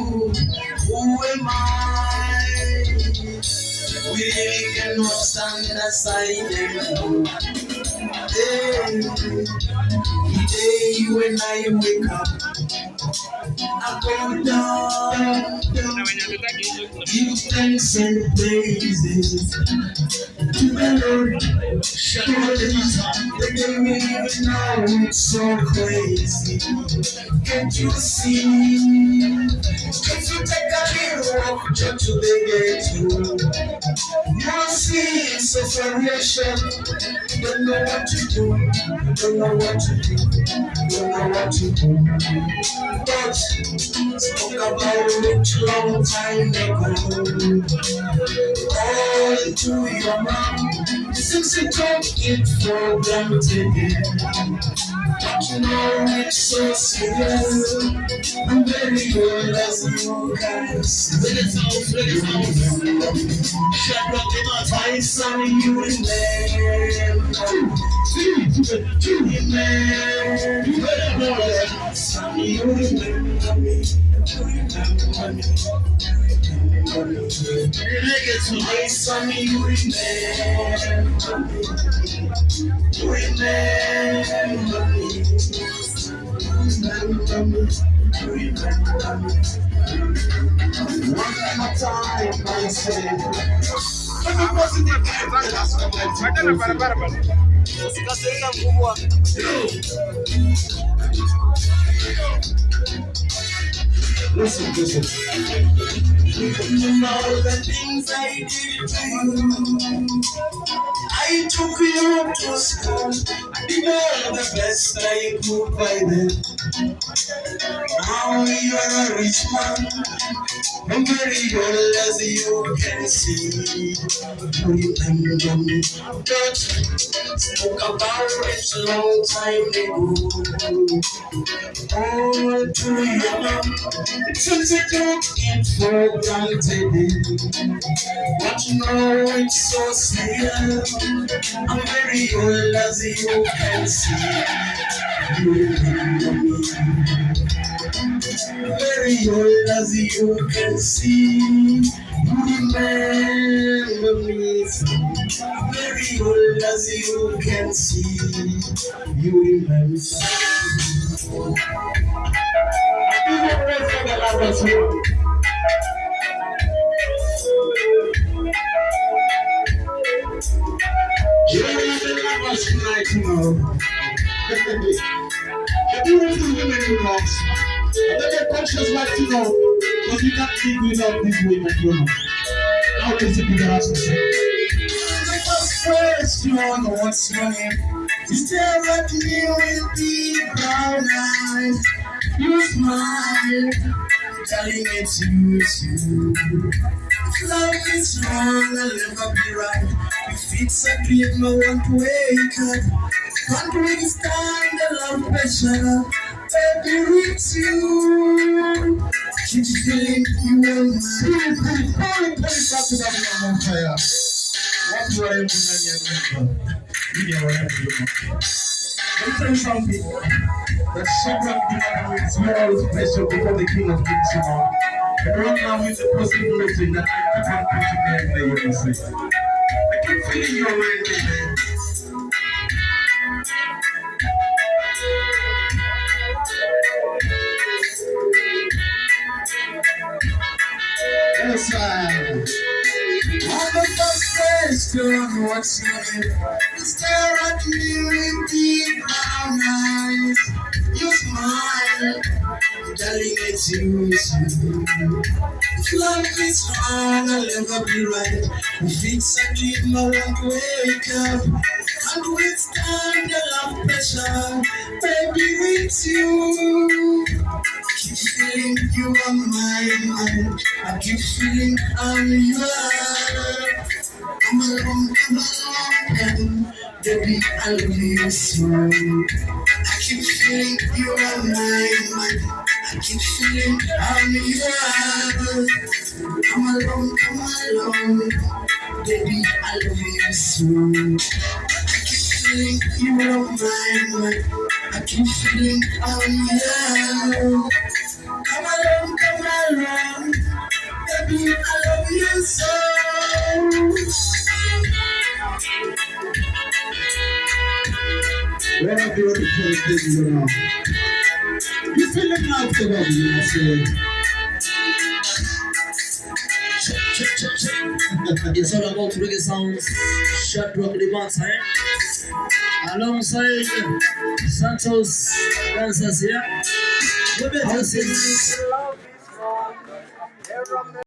Who am I? We really cannot stand aside anymore. Hey, today when I wake up, I go down, give thanks and praises to the Lord. They don't even know it's so crazy. Can't you see? Can't you take a little walk just to the gate? You see it's a separation. Don't know what to do. Don't know what to do. Don't know what to do. But spoke about it long time ago. All to your mom. Since you took it for granted. But you know it's so serious. I'm very old as you guys. When it's out, when it's out. Shut up, my son, you remember. Son, you remember me. My son, you remember me. You remember me. Remember me. Remember me. One more time, my son. Listen. You know the things I did to you. I took you to school. I did all the best I could by then. Now you're a rich man. I'm very old as you can see. Remember me. Don't spoke about it long time ago. Oh, to your mom. Since you took it for granted. But you know it's so serious. I'm very old as you can see. You remember me. Very old as you can see. You remember me. Very old as you can see. You remember. You remember last night, you know. The beautiful women you know. And then the conscious like to know. Because we can't live without these women, you know. How is it you ask me? The first question, what's your name? You stare at me with deep brown eyes. You smile, telling it to you. If life is wrong, I'll never be right. If it's a dream, I want to wake up. Can't withstand the love pressure. Baby, with you. Keep feeling you are mine. Back to that one fire. What do I remember? You know what I remember. Let me tell you something. The shepherd dinner is more special before the King of Kings, you know. And right now is the possibility that I keep on putting there in the USA. I keep feeling you around me, man. Yes, man. On the first question, what's your name? You stare at me with deep brown eyes. You smile, telling it you. If life is wrong, I'll never be right. If it's a dream, I want to wake up. Can't withstand the love pressure, baby, with you. Keep feeling you are mine. I keep feeling I'm yours. Come along, and baby, I love you so. I keep feeling you are mine. I keep feeling I'm yours. Come along, baby, I love you so. I keep feeling you are mine. I keep feeling I'm yours. Come along, What a beautiful thing, you know. You feel like after that, you know, so. It's all about reggae sounds. Shot rock the bouncer, alongside Santos dancers here. We better sing.